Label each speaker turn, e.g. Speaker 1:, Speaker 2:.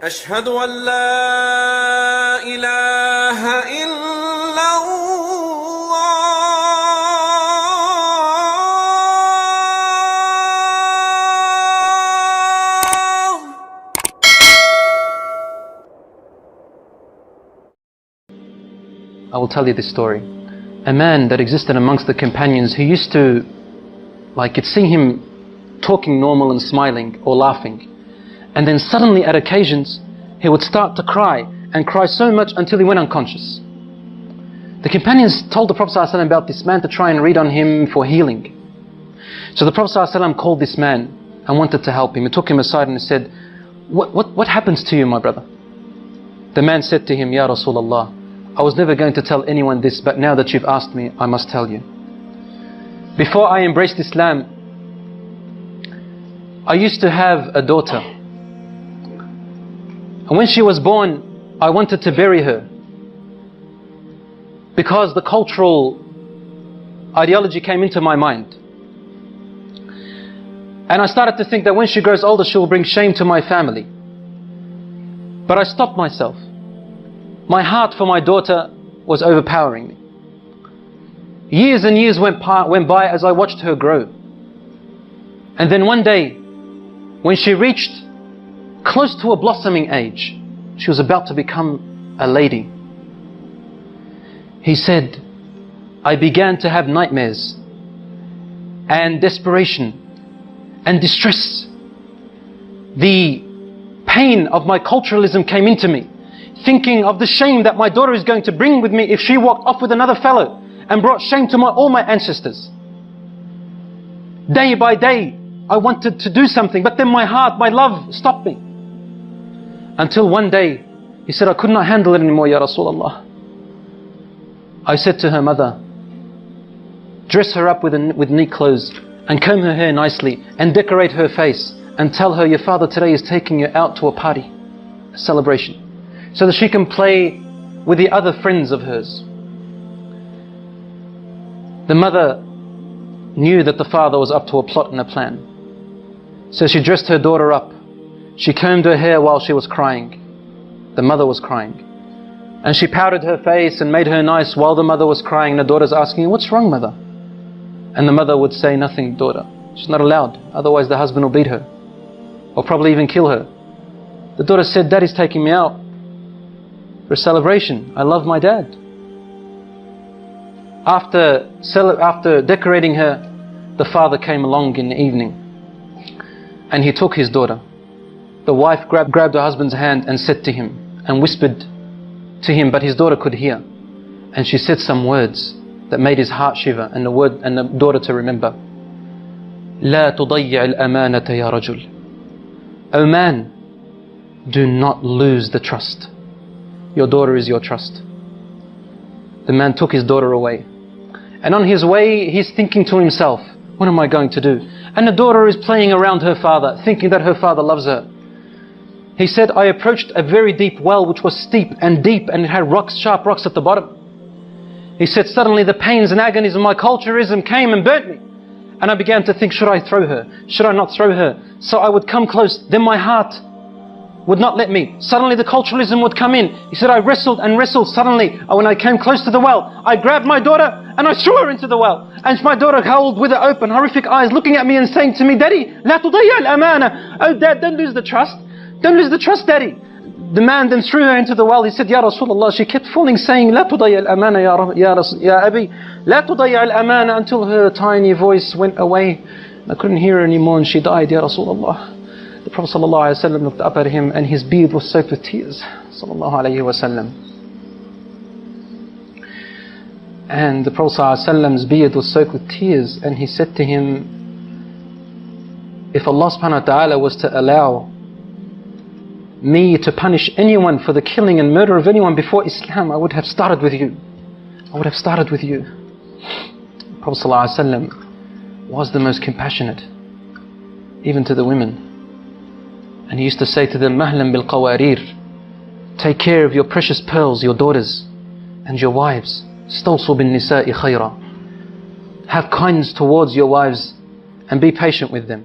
Speaker 1: أشهد أن لا إله إلا الله.
Speaker 2: I will tell you this story. A man that existed amongst the companions who used to, you'd see him talking normal and smiling or laughing. And then suddenly at occasions, he would start to cry and cry so much until he went unconscious. The companions told the Prophet ﷺ about this man to try and read on him for healing. So the Prophet ﷺ called this man and wanted to help him. He took him aside and said, what happens to you, my brother? The man said to him, Ya Rasulullah, I was never going to tell anyone this, but now that you've asked me, I must tell you. Before I embraced Islam, I used to have a daughter. And when she was born, I wanted to bury her, because the cultural ideology came into my mind. And I started to think that when she grows older, she will bring shame to my family. But I stopped myself. My heart for my daughter was overpowering me. Years and years went by as I watched her grow. And then one day, when she reached close to a blossoming age, she was about to become a lady. He said, I began to have nightmares and desperation and distress. The pain of my culturalism came into me, thinking of the shame that my daughter is going to bring with me if she walked off with another fellow and brought shame to all my ancestors. Day by day, I wanted to do something, but then my heart, my love stopped me. Until one day, he said, I could not handle it anymore, Ya Rasulullah. I said to her mother, dress her up with neat clothes and comb her hair nicely and decorate her face and tell her your father today is taking you out to a party, a celebration, so that she can play with the other friends of hers. The mother knew that the father was up to a plot and a plan. So she dressed her daughter up. She combed her hair while she was crying. The mother was crying. And she powdered her face and made her nice while the mother was crying. The daughter's asking, what's wrong, mother? And the mother would say, nothing, daughter. She's not allowed, otherwise the husband will beat her, or probably even kill her. The daughter said, Daddy's taking me out for a celebration. I love my dad. After decorating her, the father came along in the evening and he took his daughter. The wife grabbed her husband's hand and said to him and whispered to him, but his daughter could hear, and she said some words that made his heart shiver and the daughter to remember. لا تضيع الأمانة يا رجل. O man, do not lose the trust. Your daughter is your trust. The man took his daughter away. And on his way, he's thinking to himself, what am I going to do? And the daughter is playing around her father, thinking that her father loves her. He said, I approached a very deep well which was steep and deep, and it had rocks, sharp rocks at the bottom. He said, suddenly the pains and agonies of my culturism came and burnt me. And I began to think, should I throw her? Should I not throw her? So I would come close, then my heart would not let me. Suddenly the culturalism would come in. He said, I wrestled and wrestled. Suddenly, when I came close to the well, I grabbed my daughter and I threw her into the well. And my daughter howled with her open, horrific eyes, looking at me and saying to me, Daddy, لا تضيع الأمانة. Oh Dad, don't lose the trust. Don't lose the trust, Daddy. The man then threw her into the well. He said, Ya Rasulullah, she kept falling, saying, لا تضيع الأمانة يا أبي, لا تضيع الأمانة, until her tiny voice went away. I couldn't hear her anymore and she died, Ya Rasulullah. The Prophet ﷺ looked up at him and his beard was soaked with tears. And the Prophet ﷺ's beard was soaked with tears, and he said to him, if Allah subhanahu wa ta'ala was to allow me to punish anyone for the killing and murder of anyone before Islam, I would have started with you. I would have started with you. The Prophet ﷺ was the most compassionate, even to the women. And he used to say to them, Mahlan bil qawarir. Take care of your precious pearls, your daughters and your wives. Stawsu bin nisa'i khayra. Have kindness towards your wives and be patient with them.